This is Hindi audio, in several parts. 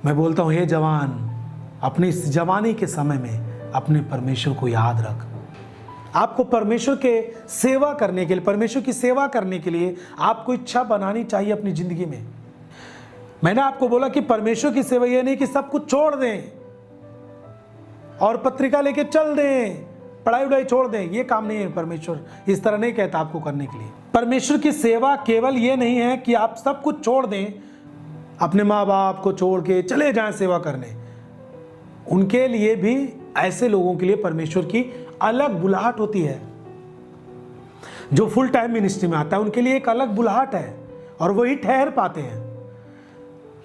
मैं बोलता हूँ, हे जवान, अपनी इस जवानी के समय में अपने परमेश्वर को याद रख। आपको परमेश्वर के सेवा करने के लिए, परमेश्वर की सेवा करने के लिए आपको इच्छा बनानी चाहिए अपनी जिंदगी में। मैंने आपको बोला कि परमेश्वर की सेवा यह नहीं कि सब कुछ छोड़ दें और पत्रिका लेके चल दें, पढ़ाई वढ़ाई छोड़ दें। ये काम नहीं है। परमेश्वर इस तरह नहीं कहता आपको करने के लिए। परमेश्वर की सेवा केवल ये नहीं है कि आप सब कुछ छोड़ दें, अपने माँ बाप को छोड़ के चले जाएं सेवा करने। उनके लिए भी, ऐसे लोगों के लिए परमेश्वर की अलग बुलाहट होती है। जो फुल टाइम मिनिस्ट्री में आता है उनके लिए एक अलग बुलाहट है और वही ठहर पाते हैं।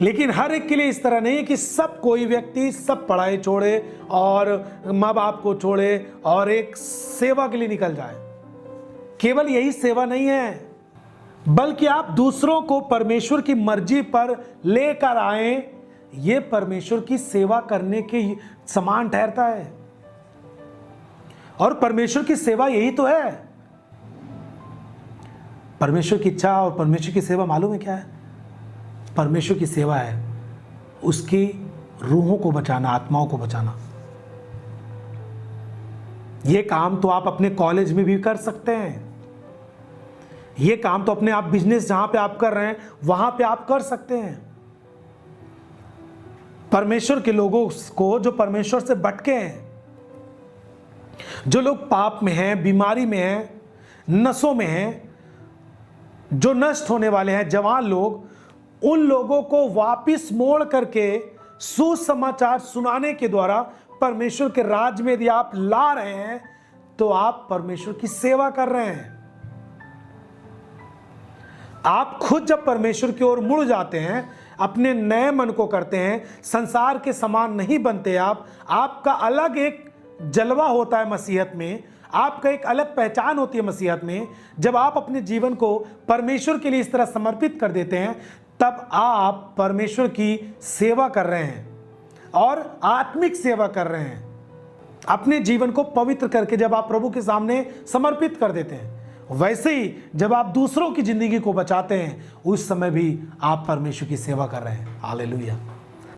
लेकिन हर एक के लिए इस तरह नहीं है कि सब कोई व्यक्ति सब पढ़ाई छोड़े और माँ बाप को छोड़े और एक सेवा के लिए निकल जाए। केवल यही सेवा नहीं है, बल्कि आप दूसरों को परमेश्वर की मर्जी पर लेकर आए, ये परमेश्वर की सेवा करने के समान ठहरता है। और परमेश्वर की सेवा यही तो है। परमेश्वर की इच्छा और परमेश्वर की सेवा मालूम है क्या है? परमेश्वर की सेवा है उसकी रूहों को बचाना, आत्माओं को बचाना। यह काम तो आप अपने कॉलेज में भी कर सकते हैं। यह काम तो अपने आप बिजनेस जहां पे आप कर रहे हैं वहां पे आप कर सकते हैं। परमेश्वर के लोगों को जो परमेश्वर से भटके हैं, जो लोग पाप में हैं, बीमारी में हैं, नशों में हैं, जो नष्ट होने वाले हैं, जवान लोग, उन लोगों को वापिस मोड़ करके सुसमाचार सुनाने के द्वारा परमेश्वर के राज में यदि आप ला रहे हैं तो आप परमेश्वर की सेवा कर रहे हैं। आप खुद जब परमेश्वर की ओर मुड़ जाते हैं, अपने नए मन को करते हैं, संसार के समान नहीं बनते आप, आपका अलग एक जलवा होता है मसीहत में, आपका एक अलग पहचान होती है मसीहत में। जब आप अपने जीवन को परमेश्वर के लिए इस तरह समर्पित कर देते हैं, तब आप परमेश्वर की सेवा कर रहे हैं और आत्मिक सेवा कर रहे हैं। अपने जीवन को पवित्र करके जब आप प्रभु के सामने समर्पित कर देते हैं, वैसे ही जब आप दूसरों की जिंदगी को बचाते हैं, उस समय भी आप परमेश्वर की सेवा कर रहे हैं। हालेलुया।